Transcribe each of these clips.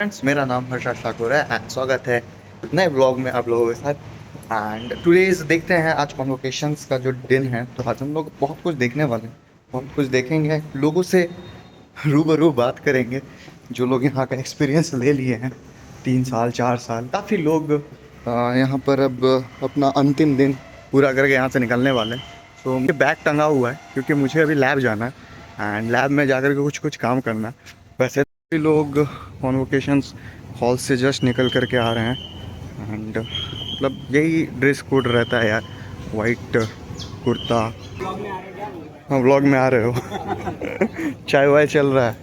Friends, मेरा नाम हर्षद ठाकुर है एंड स्वागत है नए ब्लॉग में आप लोगों के साथ। एंड टुडेज देखते हैं आज कॉन्वोकेशंस का जो दिन है, तो आज हम लोग बहुत कुछ देखने वाले हैं। बहुत कुछ देखेंगे, लोगों से रूबरू बात करेंगे जो लोग यहाँ का एक्सपीरियंस ले लिए हैं 3 साल 4 साल। काफ़ी लोग यहाँ पर अब अपना अंतिम दिन पूरा करके यहाँ से निकलने वाले हैं। तो मुझे बैग टंगा हुआ है क्योंकि मुझे अभी लैब जाना है एंड लैब में जाकर के कुछ कुछ काम करना है। वैसे भी लोग कॉन्वोकेशंस हॉल से जस्ट निकल करके आ रहे हैं एंड मतलब यही ड्रेस कोड रहता है यार, वाइट कुर्ता। हाँ, व्लॉग में आ रहे हो। चाय वाय चल रहा है।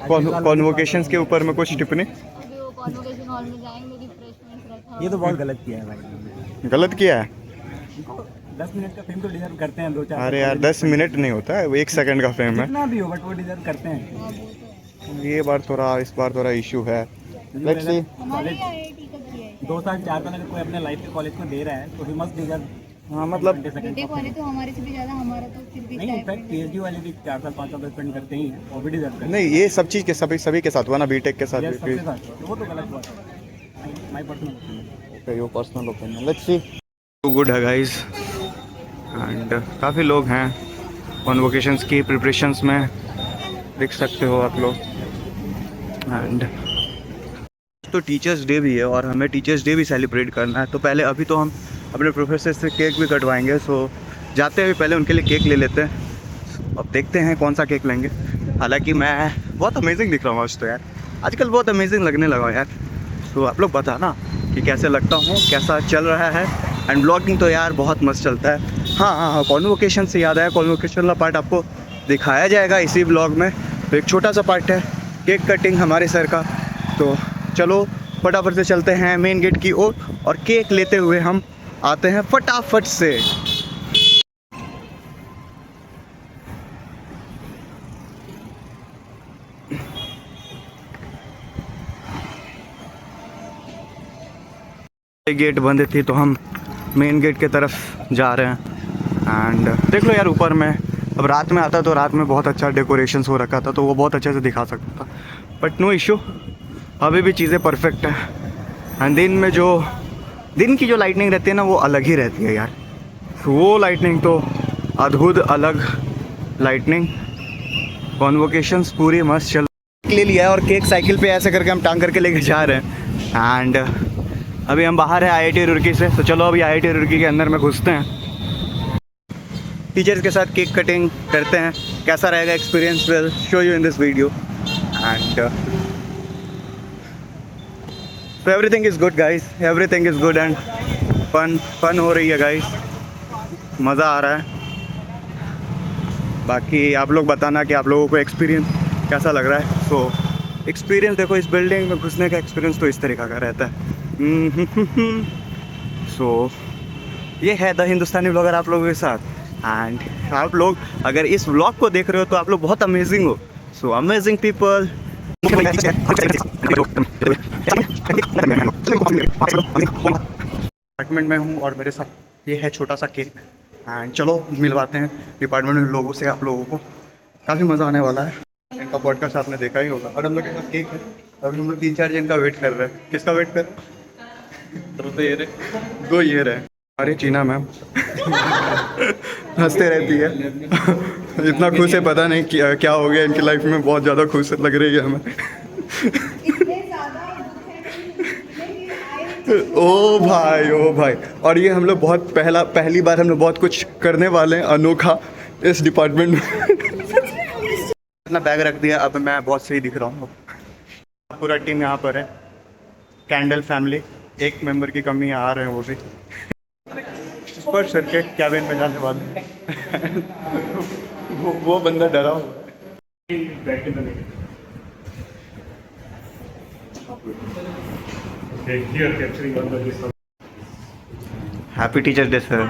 कॉन्वोकेशंस के ऊपर में कुछ टिप्पणी? अभी वो कॉन्वोकेशन हॉल में जाएंगे, रिफ्रेशमेंट्स रखा ये तो बहुत गलत किया है भाई। गलत किया है। 10 मिनट का फेम तो डिजर्व करते हैं, 2-4। अरे यार 10 मिनट नहीं होता है, वो 1 सेकंड का फेम है। कितना भी हो बट वो डिजर्व करते हैं। हाँ, वो तो ये बार थोड़ा इस बार थोड़ा इशू है। Let's see. हमारी आईआईटी का किया है। 2 साल 4 साल अगर कोई अपने लाइफ के कॉलेज को दे रहा है तो ही मस्ट डिजर्व। हाँ मतलब बीटेक वाले तो हमारे से भी ज़्यादा, हमारा तो फिर भी नहीं, इनफैक्ट पीएचडी वाले भी 4 साल 5 साल स्पेंड करते ही हैं, वो भी डिजर्व करते हैं। नहीं, ये सब चीज़ के सभी के साथ हुआ ना, बीटेक के साथ Yes, भी। सबके साथ तो वो तो गलत बात है। My personal opinion. Okay, your personal opinion. Let's see. Too good है गाइस एंड काफ़ी लोग हैं कॉन्वोकेशंस की प्रिपरेशंस में, देख सकते हो आप लोग। एंड तो टीचर्स डे भी है और हमें टीचर्स डे भी सेलिब्रेट करना है, तो पहले अभी तो हम अपने प्रोफेसर से केक भी कटवाएंगे। सो जाते हुए पहले उनके लिए केक ले लेते हैं। अब देखते हैं कौन सा केक लेंगे। हालांकि मैं बहुत अमेजिंग दिख रहा हूँ आज तो यार, आजकल बहुत अमेजिंग लगने लगा यार। तो आप लोग बताना कि कैसे लगता हूँ, कैसा चल रहा है। एंड ब्लॉगिंग तो यार बहुत मस्त चलता है। हाँ, कॉन्वोकेशन से याद आया, कॉन्वोकेशन वाला पार्ट आपको दिखाया जाएगा इसी ब्लॉग में। तो एक छोटा सा पार्ट है केक कटिंग हमारे सर का। तो चलो फटाफट से चलते हैं मेन गेट की ओर और केक लेते हुए हम आते हैं फटाफट से। गेट बंद थी तो हम मेन गेट की तरफ जा रहे हैं। एंड देख लो यार ऊपर में, अब रात में आता तो रात में बहुत अच्छा डेकोरेशंस हो रखा था तो वो बहुत अच्छे से दिखा सकता था, बट नो इशू, अभी भी चीज़ें परफेक्ट है। एंड दिन की जो लाइटनिंग रहती है ना, वो अलग ही रहती है यार। वो लाइटनिंग तो अद्भुत अलग लाइटनिंग। कॉन्वोकेशंस पूरी मस्त चल ले लिया है और केक साइकिल पे ऐसे करके हम टांग करके लेके जा रहे हैं। एंड अभी हम बाहर हैं आईआईटी रुड़की से, तो चलो अभी आईआईटी रुड़की के अंदर में घुसते हैं, टीचर्स के साथ केक कटिंग करते हैं। कैसा रहेगा experience, will show you in this video. And so everything is good guys, everything is good and fun हो रही है गाइस, मज़ा आ रहा है। बाकी आप लोग बताना कि आप लोगों को एक्सपीरियंस कैसा लग रहा है। सो एक्सपीरियंस देखो, इस बिल्डिंग में घुसने का एक्सपीरियंस तो इस तरीक़ा का रहता है। सो ये है द हिंदुस्तानी ब्लॉगर आप लोगों के साथ। एंड आप लोग अगर इस ब्लॉग को देख रहे हो तो आप लोग बहुत अमेजिंग हो। So amazing people. डिपार्टमेंट में हूँ और मेरे साथ ये है छोटा सा केक। एंड चलो मिलवाते हैं डिपार्टमेंट में लोगों से, आप लोगों को काफ़ी मज़ा आने वाला है। इनका पॉडकास्ट आपने देखा ही होगा। और हम लोग के पास केक है, अभी हम लोग 3-4 जन का वेट कर रहे हैं। किसका वेट कर तो ये रहे, 2 ये रहे। अरे चीना मैम हंसते रहती है। इतना खुश है, पता नहीं क्या हो गया इनकी लाइफ में, बहुत ज़्यादा खुश लग रही है हमें। ओ भाई। और ये हम लोग बहुत पहली बार हम लोग बहुत कुछ करने वाले हैं अनोखा इस डिपार्टमेंट में। अपना बैग रख दिया, अब मैं बहुत सही दिख रहा हूँ। पूरा टीम यहाँ पर है, कैंडल फैमिली। एक मेंबर की कमी आ रहे हैं, वो भी पर सर के कैबिन में जाने वाले हैं। वो बंदा डरा हुआ है। Happy teachers day sir.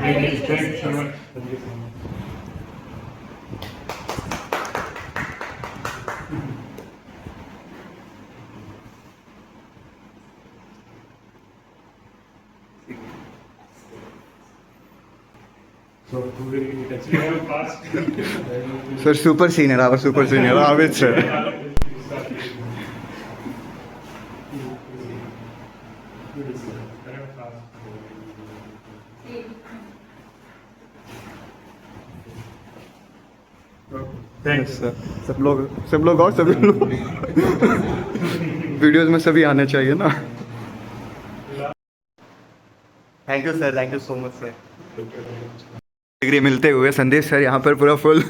Sir super senior, our super senior Abid sir. Yes, sir. सब लोग और सभी लोग वीडियोस में सभी आने चाहिए ना। Thank you sir, thank you so much sir. Degree मिलते हुए संदेश सर यहाँ पर पूरा फुल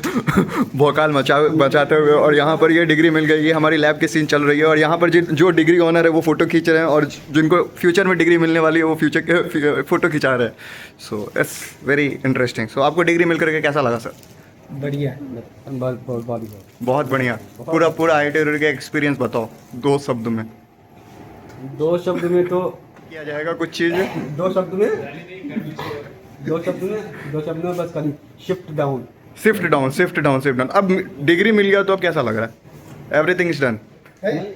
भौकाल मचाते हुए, और यहाँ पर ये डिग्री मिल गई, ये हमारी लैब की सीन चल रही है, और यहाँ पर जो डिग्री ऑनर है वो फ़ोटो खींच रहे हैं, और जिनको फ्यूचर में डिग्री मिलने वाली है वो फ्यूचर के फ़ोटो खिंचा रहे हैं। So it's very interesting. So आपको डिग्री मिल करके कैसा लगा सर? बढ़िया, बहुत बढ़िया। पूरा IIT का एक्सपीरियंस बताओ 2 शब्द में। 2 शब्द में तो किया जाएगा कुछ चीज़? 2 शब्द में बस खाली शिफ्ट डाउन। अब डिग्री मिल गया तो अब कैसा लग रहा है? Everything is done?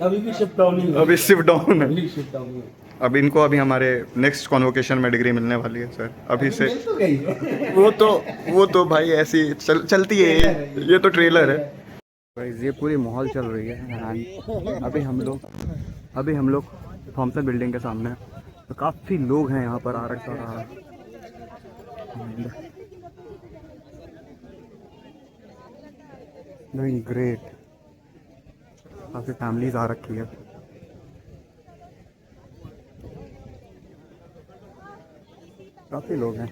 अभी भी शिफ्ट डाउन नहीं, अभी शिफ्ट डाउन है। अभी शिफ्ट डाउन है। अब इनको अभी हमारे नेक्स्ट कॉन्वोकेशन में डिग्री मिलने वाली है सर, अभी से। तो गई है। वो तो भाई ऐसी चलती है, ये तो ट्रेलर है भाई। ये पूरी माहौल चल रही है। अभी हम लोग थॉमसन बिल्डिंग के सामने हैं, तो काफ़ी लोग हैं यहाँ पर आ रखा। Doing great. काफ़ी फैमिलीज आ रखी है। काफ़ी लोग हैं।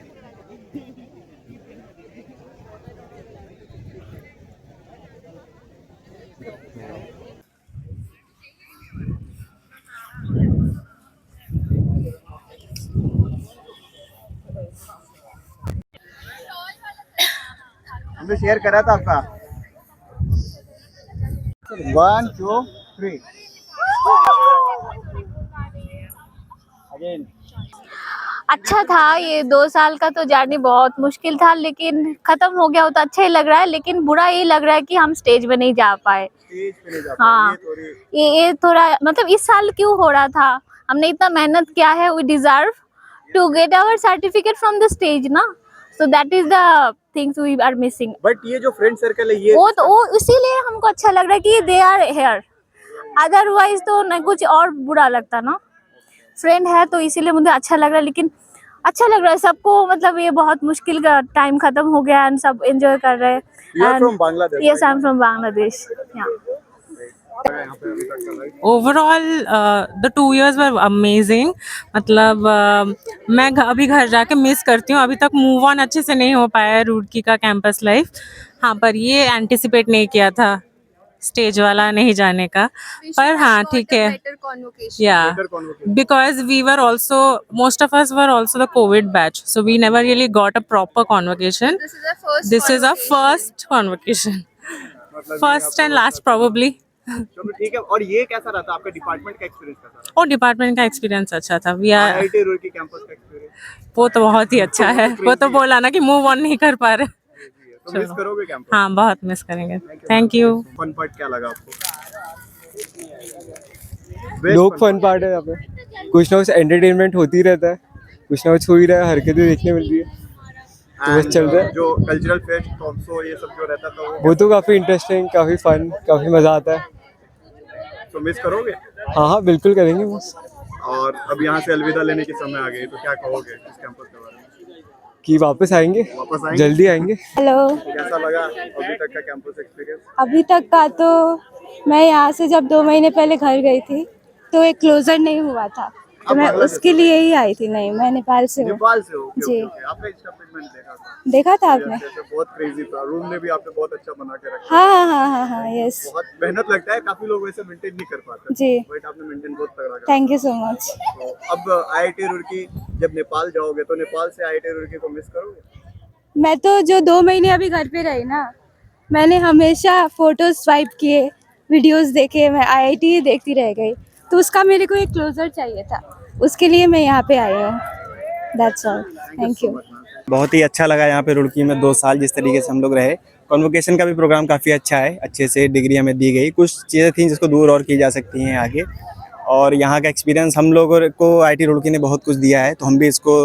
हमने शेयर करा था आपका। 1 2 3 अगेन। अच्छा था ये 2 साल का तो जर्नी बहुत मुश्किल था, लेकिन खत्म हो गया हो तो अच्छा ही लग रहा है। लेकिन बुरा ये लग रहा है कि हम स्टेज पे नहीं जा पाए। हाँ, ये थोड़ा मतलब इस साल क्यों हो रहा था? हमने इतना मेहनत किया है, we deserve to get our certificate from the stage ना, so that is the things we are missing. But ये जो फ्रेंड सर्कल है ये वो इसीलिए हमको अच्छा लग रहा है कि दे आर हेयर, अदरवाइज तो न कुछ और बुरा लगता ना। फ्रेंड है तो इसीलिए मुझे अच्छा लग रहा है, लेकिन अच्छा लग रहा है सबको। मतलब ये बहुत मुश्किल का टाइम खत्म हो गया एंड सब एंजॉय कर रहे हैं। Yes, I am from Bangladesh. Overall the 2 years were amazing. मतलब मैं अभी घर जाके मिस करती हूँ। अभी तक मूव ऑन अच्छे से नहीं हो पाया है रुड़की का कैंपस लाइफ। हाँ, पर ये एंटिसिपेट नहीं किया था स्टेज वाला नहीं जाने का। पर हाँ ठीक है, या because we were also, most of us were also the Covid batch, so we never really got a proper convocation. This is a first convocation, first and last probably. चलो ठीक है। और ये कैसा रहा था आपका डिपार्टमेंट का एक्सपीरियंस कैसा रहा? और डिपार्टमेंट का एक्सपीरियंस अच्छा था। We are IIT Roorkee campus का एक्सपीरियंस वो तो बहुत ही अच्छा है। वो तो बोला ना कि मूव ऑन नहीं कर पा रहे। तो मिस करोगे कैंपस? हाँ, बहुत मिस करेंगे। Thank you. फन पार्ट क्या लगा आपको? लोग फन पार्ट है यहाँ पे, कुछ ना कुछ एंटरटेनमेंट होती रहता है, कुछ ना कुछ हो ही रहा है, हरकतें देखने मिल रही है, तो बस चल रहा है। जो कल्चरल फेस्ट टॉक्सो ये सब जो रहता था वो तो काफ़ी इंटरेस्टिंग, काफ़ी फन, काफ़ी मज़ा आता है। तो मिस करोगे? हाँ, बिल्कुल करेंगे बस। और अब यहाँ से अलविदा लेने के समय आ गए, तो क्या कहोगे इस कैंपस के बारे में? कि वापस आएंगे, जल्दी आएंगे। हेलो, कैसा लगा अभी तक का कैंपस एक्सपीरियंस? अभी तक का तो मैं यहाँ से जब 2 महीने पहले घर गई थी तो एक क्लोजर नहीं हुआ था, तो मैं उसके लिए ही आई थी। नहीं, मैं नेपाल से हूँ। नेपाल से हो? जी। आपका इंस्टा पेज मैंने देखा था आपने? बहुत क्रेजी था। रूम ने भी आपने बहुत अच्छा बना के रखा। हाँ, यस। बहुत मेहनत लगता है, काफी लोग वैसे मेंटेन नहीं कर पाते। जी, बट आपने मेंटेन बहुत तगड़ा करा। Thank you so much. तो अब IIT रुड़की जब नेपाल जाओगे तो नेपाल से IIT रुड़की को मिस करोगे? मैं तो जो 2 महीने अभी घर पे रही ना, मैंने हमेशा फोटोज स्वाइप किए, वीडियोस देखे, मैं IIT ही देखती रह गई, तो उसका मेरे को एक क्लोजर चाहिए था, उसके लिए मैं यहाँ पे आई हूँ। That's all, thank you. बहुत ही अच्छा लगा यहाँ पे रुड़की में 2 साल जिस तरीके से हम लोग रहे। कॉन्वोकेशन का भी प्रोग्राम काफ़ी अच्छा है, अच्छे से डिग्री हमें दी गई। कुछ चीज़ें थी जिसको दूर और की जा सकती हैं आगे, और यहाँ का एक्सपीरियंस हम लोगों को IIT रुड़की ने बहुत कुछ दिया है, तो हम भी इसको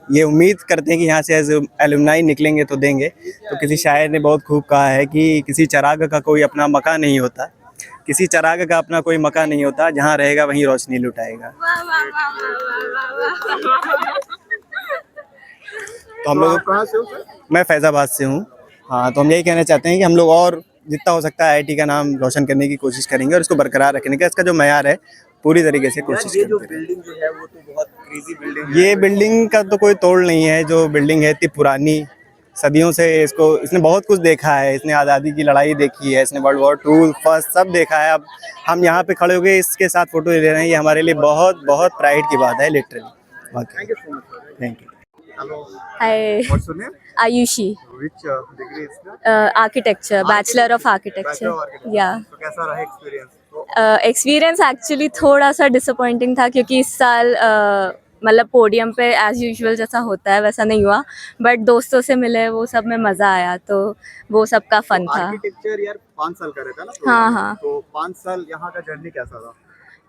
ये उम्मीद करते हैं कि यहाँ से एज एलुमनाई निकलेंगे तो देंगे। तो किसी शायर ने बहुत खूब कहा है कि किसी चराग का कोई अपना मकान नहीं होता, किसी चराग का अपना कोई मकान नहीं होता, जहाँ रहेगा वहीं रोशनी लुटाएगा। तो हम लोग, कहाँ से हो सर? मैं फैज़ाबाद से हूँ। हाँ, तो हम यही कहना चाहते हैं कि हम लोग और जितना हो सकता है आईआईटी का नाम रोशन करने की कोशिश करेंगे और इसको बरकरार रखने का इसका जो मयार है पूरी तरीके से कोशिश ये जो करते रहेंगे। बिल्डिंग जो है वो तो बहुत क्रेजी बिल्डिंग ये बिल्डिंग का तो कोई तोड़ नहीं है, जो बिल्डिंग है इतनी पुरानी, सदियों से इसने बहुत कुछ देखा है। इसने आज़ादी की लड़ाई देखी है, इसने वर्ल्ड वॉर 2 फर्स्ट सब देखा है। अब हम यहाँ पे खड़े हो गए इसके साथ फोटो ले रहे हैं, ये हमारे लिए बहुत बहुत प्राइड की बात है literally. Thank you so much. Thank you. Hello, Hi, what's your name? Ayushi, which degree is that? architecture, Bachelor of Architecture. Yeah. तो कैसा रहा एक्सपीरियंस? एक्सपीरियंस एक्चुअली थोड़ा सा डिसअपॉइंटिंग था क्योंकि इस साल मतलब पोडियम पे एज यूजुअल जैसा होता है वैसा नहीं हुआ, बट दोस्तों से मिले वो सब में मज़ा आया, तो वो सब का फन था। आर्किटेक्चर यार 5 साल का रहता है ना हाँ, program? हाँ। तो 5 साल यहाँ का जर्नी कैसा था?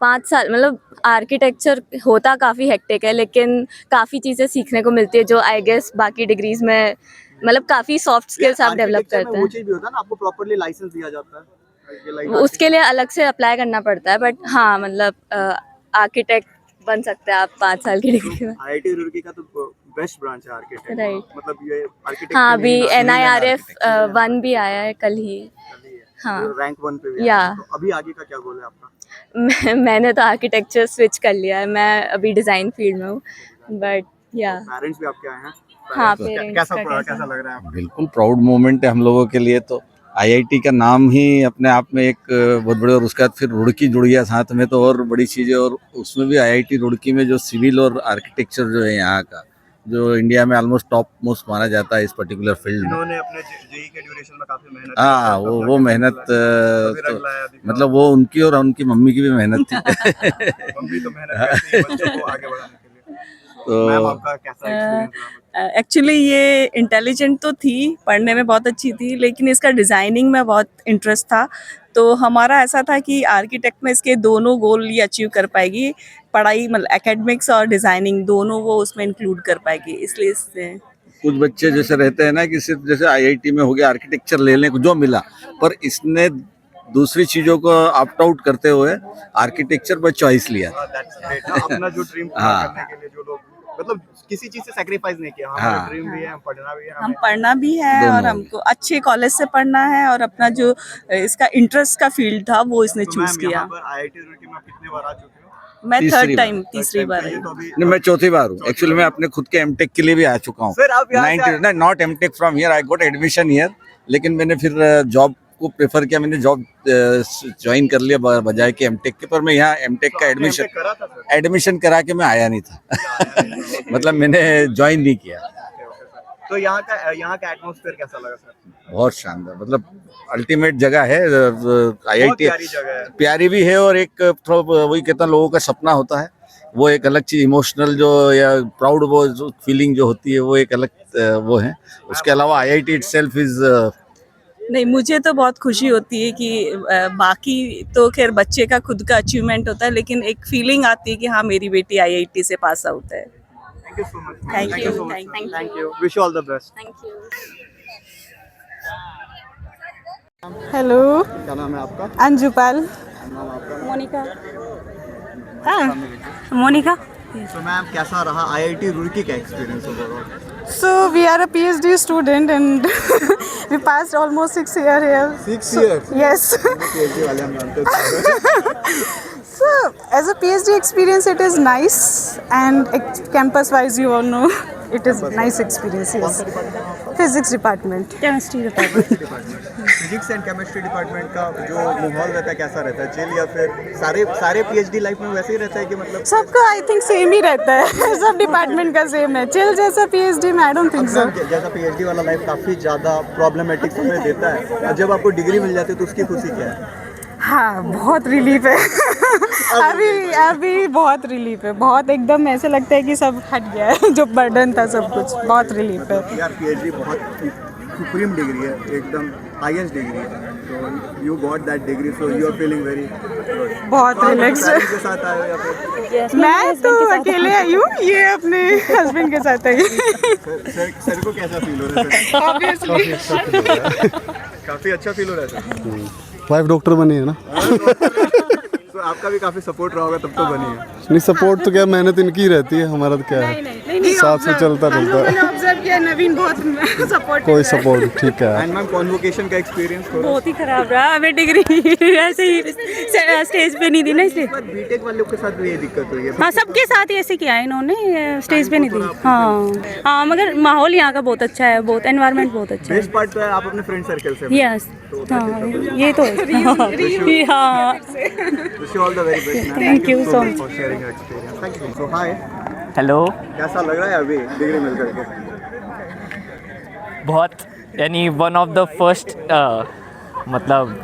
5 साल मतलब आर्किटेक्चर होता काफ़ी हेक्टिक है, लेकिन काफ़ी चीज़ें सीखने को मिलती है जो आई गेस बाकी डिग्रीज में मतलब काफ़ी सॉफ्ट स्किल्स आप डेवलप Architecture में करते वो हैं। चीज़ भी होता है ना, आपको प्रॉपर्ली लाइसेंस दिया जाता है। ये like उसके लिए अलग से अप्लाई करना पड़ता है, बट हाँ मतलब आर्किटेक्ट बन सकते हैं आप 5 साल की डिग्री में। आईआईटी रुड़की का तो बेस्ट ब्रांच है आर्किटेक्ट। Right. मतलब ये आर्किटेक्ट हाँ, अभी NIRF 1 भी आया है कल ही। हाँ। रैंक 1 पे भी या। है। तो अभी आगे का क्या गोल है आपका? मैंने तो आर्किटेक्चर स्विच कर लिया है, मैं अभी डिज़ाइन फील्ड में हूँ, बट या पेरेंट्स भी आपके आए हैं? हाँ, Parents- parents कैसा का कैसा लग रहा है आपको? बिल्कुल प्राउड मोमेंट है हम लोगों के लिए। तो आईआईटी का नाम ही अपने आप में एक बहुत बड़े, और उसके बाद फिर रुड़की जुड़ गया साथ में तो और बड़ी चीज़ है। और उसमें भी आईआईटी रुड़की में जो सिविल और आर्किटेक्चर जो है यहाँ का, जो इंडिया में ऑलमोस्ट टॉप मोस्ट माना जाता है इस पर्टिकुलर फील्ड में। इन्होंने अपने जेई के ड्यूरेशन में काफी मेहनत हाँ, वो मेहनत मतलब वो उनकी और उनकी मम्मी की भी मेहनत थी। मम्मी तो मेहनत करती है बच्चों को आगे बढ़ाने के लिए। तो मैम आपका कैसा एक्सपीरियंस रहा? एक्चुअली ये इंटेलिजेंट तो थी, पढ़ने में बहुत अच्छी थी, लेकिन इसका डिज़ाइनिंग में बहुत इंटरेस्ट था। तो हमारा ऐसा था कि आर्किटेक्ट में इसके दोनों गोल ये अचीव कर पाएगी, पढ़ाई मतलब एकेडमिक्स और डिज़ाइनिंग दोनों वो उसमें इंक्लूड कर पाएगी, इसलिए इससे कुछ बच्चे जैसे रहते हैं ना कि सिर्फ जैसे आईआईटी में हो गया आर्किटेक्चर लेने को जो मिला, पर इसने दूसरी चीजों को ऑप्ट आउट करते हुए आर्किटेक्चर पर चॉइस लिया। That's great। हाँ, अपना जो ड्रीम पूरा हाँ। करने के लिए जो लोग मतलब किसी चीज से सैक्रिफाइस नहीं किया। हमारा हाँ। ड्रीम भी है, हम पढ़ना भी है, हम हमें पढ़ना भी है दोनों। और हमको अच्छे कॉलेज से पढ़ना है, और अपना जो इसका इंटरेस्ट का फील्ड था वो इसने तो चूज़ मैम किया। यहाँ पर आईआईटी रुड़की में आप कितने बार आ चुके हो? मैं तीसरी थर्ड बार। टाइम तीसरी बार आई। तो अभी नहीं, मैं चौथी बार हूँ एक्चुअली। मैं अपने खुद के एमटेक के लिए भी आ चुका हूँ। सर आप यहाँ से not MTech from here, I got admission here, लेकिन मैंने फिर जॉब को प्रेफर किया। मैंने जॉब ज्वाइन कर लिया बजाय के एमटेक के, पर मैं यहाँ एमटेक का एमटेक करा था सर? एडमिशन करा के मैं आया नहीं था। मतलब मैंने ज्वाइन नहीं किया। तो यहाँ का एटमॉस्फेयर कैसा लगा सर? बहुत शानदार, मतलब अल्टीमेट जगह है बहुत आईआईटी। प्यारी जगह है। प्यारी भी है, और एक थोड़ा वही कहता लोगों का सपना होता है, वो एक अलग चीज, इमोशनल जो या प्राउड वो फीलिंग जो होती है वो एक अलग वो है। उसके अलावा आईआईटी इटसेल्फ इज नहीं, मुझे तो बहुत खुशी होती है कि बाकी तो खैर बच्चे का खुद का अचीवमेंट होता है, लेकिन एक फीलिंग आती है कि हाँ मेरी बेटी आईआईटी से पास आउट है। Thank you so much. Thank you, so much, thank sir. you. Thank you. Wish you all the best. Thank you. Hello, क्या नाम है आपका? अंजुपाल। नाम आपका? मोनिका। मोनिका। तो मैम कैसा रहा आईआईटी रुड़की का experience overall? So we are a PhD student and we passed almost 6 years here. 6 years? Yes. PhD वाले हम जानते थे। So as a PhD experience, it is nice, and campus-wise, you all know, it is nice experience. Yes. Physics department. Chemistry department. Physics and chemistry department का जो माहौल रहता है कैसा रहता है? चिल या फिर सारे पीएचडी लाइफ में वैसे ही रहता है कि मतलब सबका आई थिंक सेम ही रहता है। सब डिपार्टमेंट का सेम है। चिल जैसा PhD में आई डोंट थिंक सो। जैसा पीएचडी वाला लाइफ काफ़ी ज़्यादा प्रॉब्लमेटिक समय देता है, और जब आपको डिग्री मिल जाती है तो उसकी खुशी क्या है? हाँ, बहुत रिलीफ है। अभी बहुत रिलीफ है। बहुत एकदम ऐसे लगता है कि सब हट गया है, जो बर्डन था सब कुछ। बहुत रिलीफ है। यार पीएचडी बहुत सुप्रीम डिग्री है, एकदम हाईएस्ट डिग्री है। तो you got that degree, so you are feeling very बहुत रिलैक्स। के साथ आए हो या फिर मैं तो अकेले आई हूँ, ये अपने हस्बैंड के साथ आई। सर को कैसा फील हो रहा है सर? काफ़ी अच्छा फील हो रहा है सर। वाइफ डॉक्टर बनी है ना। तो आपका भी काफ़ी सपोर्ट रहा होगा तब तो बनी है। नहीं, सपोर्ट तो क्या, मेहनत इनकी रहती है, हमारा तो क्या है। नहीं, साथ से चलता हम लोगों ने ऑब्जर्व किया नवीन बहुत सपोर्ट कोई सपोर्ट ठीक है। एंड मैम कॉन्वोकेशन का एक्सपीरियंस थोड़ा बहुत ही खराब रहा, हमें डिग्री ऐसे ही स्टेज पे नहीं दी ना, इसलिए। बीटेक वालों के साथ भी ये दिक्कत हुई है। हाँ, सबके साथ ही ऐसे किया है इन्होंने, स्टेज पे नहीं दी। हाँ हाँ, मगर माहौल यहाँ का बहुत अच्छा है, बहुत एनवायरनमेंट बहुत अच्छा है। बेस्ट पार्ट तो है आप अपने फ्रेंड सर्कल से। यस, हाँ ये तो है। हाँ, wish you all the very best. Thank you so much. For sharing your experience. Thank you. So hi, hello. कैसा लग रहा है अभी डिग्री मिल करके? बहुत, यानी वन ऑफ द फर्स्ट, मतलब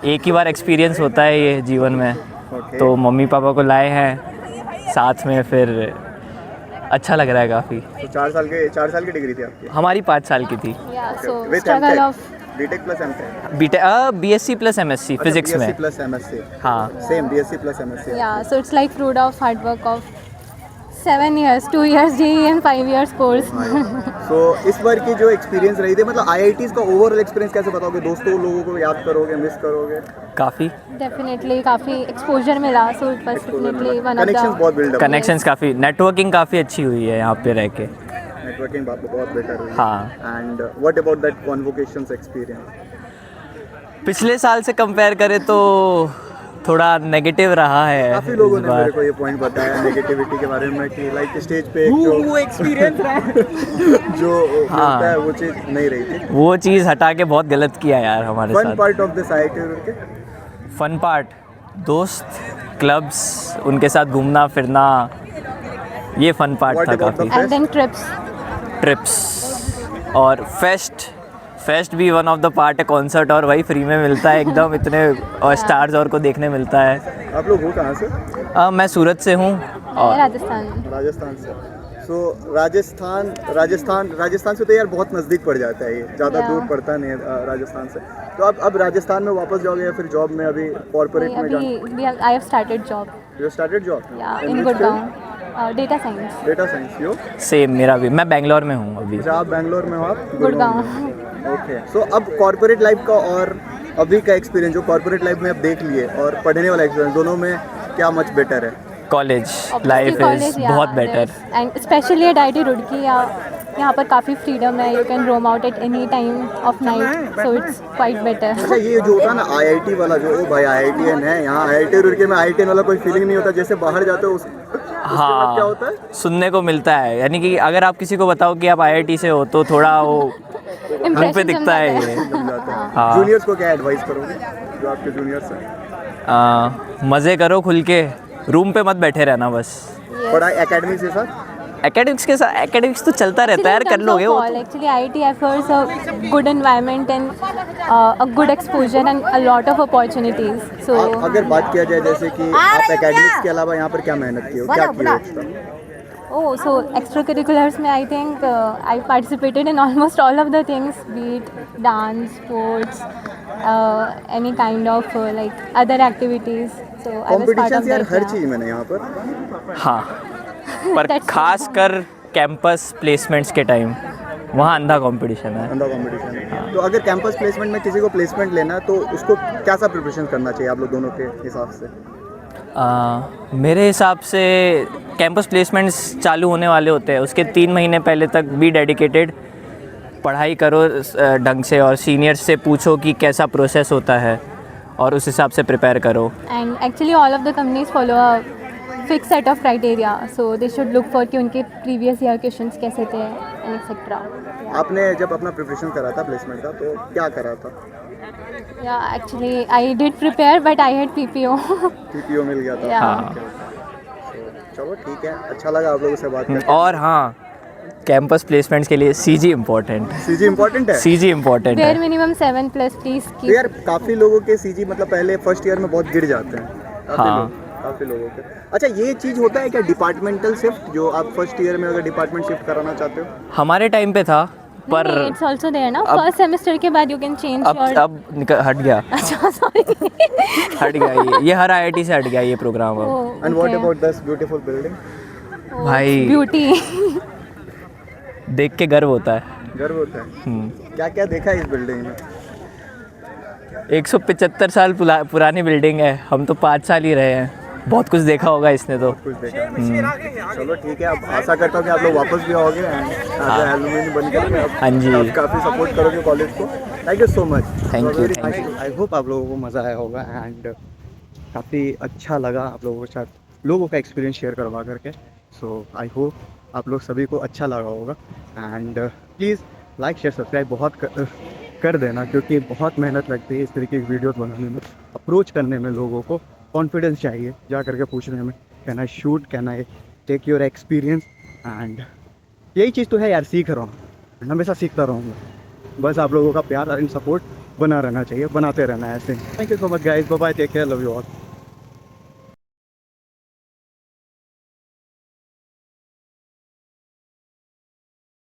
एक ही बार एक्सपीरियंस होता है ये जीवन में। तो मम्मी पापा को लाए हैं साथ में, फिर अच्छा लग रहा है काफ़ी। तो 4 साल की डिग्री थी आपकी? हमारी 5 साल की थी। BTech plus MTech? BSc plus MSc physics में। Plus MSc. हाँ, same BSc plus MSc. Yeah, so it's like fruit of hard work of 7 years, 2 years JEE and 5 years course. तो इस बार की जो एक्सपीरियंस रही थी, मतलब आईआईटीज़ का ओवरऑल एक्सपीरियंस कैसे बताओगे? दोस्तों लोगों को याद करोगे, मिस करोगे? काफ़ी Definitely काफ़ी एक्सपोजर मिला, so it was definitely one of connections the बहुत बिल्डअप। कनेक्शंस काफ़ी, नेटवर्किंग काफ़ी अच्छी हुई है यहाँ पे रह के। नेटवर्किंग बहुत बेटर हुई। हाँ। And what about that convocations experience? पिछले साल से कंपेयर करें तो थोड़ा नेगेटिव रहा है। काफी लोगों इस ने बार मेरे को ये पॉइंट बताया नेगेटिविटी के बारे में कि लाइक स्टेज पे एक जो एक्सपीरियंस जो होता है वो चीज़ नहीं रही थी। वो चीज़ हटा के बहुत गलत किया यार हमारे फन साथ। पार्ट ऑफ दिस आईआईटी के? फन पार्ट, दोस्त, क्लब्स, उनके साथ घूमना फिरना, ये फन पार्ट What था about the काफ़ी। and then trips. ट्रिप्स और फेस्ट भी वन ऑफ द पार्ट है। कॉन्सर्ट और वही फ्री में मिलता है एकदम, इतने और स्टार्स और को देखने मिलता है। आप लोग हो कहाँ से? मैं सूरत से हूँ। और राजस्थान से। सो राजस्थान से तो यार बहुत नज़दीक पड़ जाता है, ये ज़्यादा दूर पड़ता नहीं है राजस्थान से। तो अब राजस्थान में वापस जाओगे या फिर जॉब में? अभी कॉर्पोरेट में जाना? I have started job. You started job? Yeah, in Gurgaon. Data science. Data science. You? Same मेरा भी, मैं बेंगलोर में हूँ अभी। अच्छा, आप बैंगलोर में हो? आप गुड़गांव। ओके। सो अब कॉर्पोरेट लाइफ का और अभी का एक्सपीरियंस, जो कॉर्पोरेट लाइफ में आप देख लिए और पढ़ने वाला एक्सपीरियंस, दोनों में क्या मच बेटर है? कॉलेज लाइफ इज़ बहुत better. And specially at IIT Roorkee, यहाँ पर काफ़ी फ्रीडम है, you can roam out at any time of night, so it's quite better. अच्छा, ये जो होता है ना आईआईटी वाला, जो ओ भाई IITN है, यहाँ IIT रुड़की में IITN वाला कोई फीलिंग नहीं होता जैसे बाहर जाते हो उसके बाद क्या होता है? सुनने को मिलता है, यानी कि अगर आप किसी को बताओ कि आप IIT से हो तो थोड़ा वो मुंह पे दिखता है ये। हाँ। जूनियर्स को क्या एडवाइस करोगे, जो आपके जूनियर्स हैं? मज़े करो खुल के, रूम पे मत बैठे रहना बस। पढ़ाई एकेडमिक्स के साथ? एकेडमिक्स तो चलता रहता है यार, कर लोगे वो। Actually IIT offers a good environment and a good exposure and a lot of opportunities. So अगर बात किया जाए जैसे कि आप एकेडमिक्स के अलावा यहाँ पर क्या मेहनत की हो, क्या की हो एक्स्ट्रा? Oh, so extracurriculars में I think I participated in almost all of the things, be it dance, sports, any kind of like other activities. So I was part of competition यार that. Her Yeah. चीज़ में ना यहाँ पर। हाँ, पर खास कर कैंपस प्लेसमेंट्स के टाइम वहाँ अंधा कंपटीशन है। अंधा कंपटीशन है। तो अगर कैंपस प्लेसमेंट में किसी को प्लेसमेंट लेना है तो उसको क्या सा प्रिपरेशन करना चाहिए आप लोग दोनों के हिसाब से? मेरे हिसाब से कैंपस प्लेसमेंट्स चालू होने वाले होते हैं, उसके 3 महीने पहले तक बी डेडिकेटेड, पढ़ाई करो ढंग से और सीनियर्स से पूछो कि कैसा प्रोसेस होता है और उस हिसाब से प्रिपेयर करो। And actually all of the companies follow a fixed set of criteria, so they should look for कि उनके previous year questions कैसे थे and etc. आपने जब अपना प्रिपरेशन करा था प्लेसमेंट का तो क्या करा था? Yeah, actually I did prepare but I had PPO. PPO मिल गया था? Yeah. हाँ। चलो ठीक है, अच्छा लगा आप लोगों से बात करके। और हाँ, कैंपस प्लेसमेंट्स के लिए CG इम्पोर्टेंट। CG इम्पोर्टेंट है? CG इम्पोर्टेंट Bare है। minimum 7+ please तो keep. यार काफ़ी लोगों के CG मतलब पहले फर्स्ट ईयर में बहुत गिर जाते हैं, काफ़ी लोगों के। अच्छा, ये चीज़ होता है क्या डिपार्टमेंटल शिफ्ट, जो आप फर्स्ट ईयर में अगर डिपार्टमेंट शिफ्ट कराना चाहते हो? हमारे टाइम पे था, पर It's also there ना, first semester के बाद you can change your. अब हट गया। अच्छा sorry. हट गया ये हर IIT से हट गया ये प्रोग्राम अब। Oh, and what okay. About this beautiful building? भाई Beauty. देख के गर्व होता है। गर्व होता है। क्या क्या देखा है इस बिल्डिंग में? 175 साल पुरानी बिल्डिंग है, हम तो 5 साल ही रहे हैं। बहुत कुछ देखा होगा इसने तो। कुछ देखा है। चलो ठीक है, अब आशा करता हूँ कि आप लोग वापस भी आओगे एल्यूमिनी बनकर में। हाँ जी। आप काफ़ी सपोर्ट करोगे कॉलेज को। Thank you so much. Thank you. I hope आप लोगों को मज़ा आया होगा एंड काफ़ी अच्छा लगा आप लोगों के साथ लोगों का एक्सपीरियंस शेयर करवा करके। सो आई होप आप लोग सभी को अच्छा लगा होगा and please like share subscribe बहुत कर देना, क्योंकि बहुत मेहनत लगती है इस तरीके की वीडियोस बनाने में, अप्रोच करने में। लोगों को कॉन्फिडेंस चाहिए जा करके पूछने में, can I shoot, can I take your experience. And यही चीज़ तो है यार, सीख रहा हूँ, हमेशा सीखता रहूँगा। बस आप लोगों का प्यार एंड सपोर्ट बना रहना चाहिए, बनाते रहना है ऐसे। Thank you so much guys, bye bye, take care, love you all.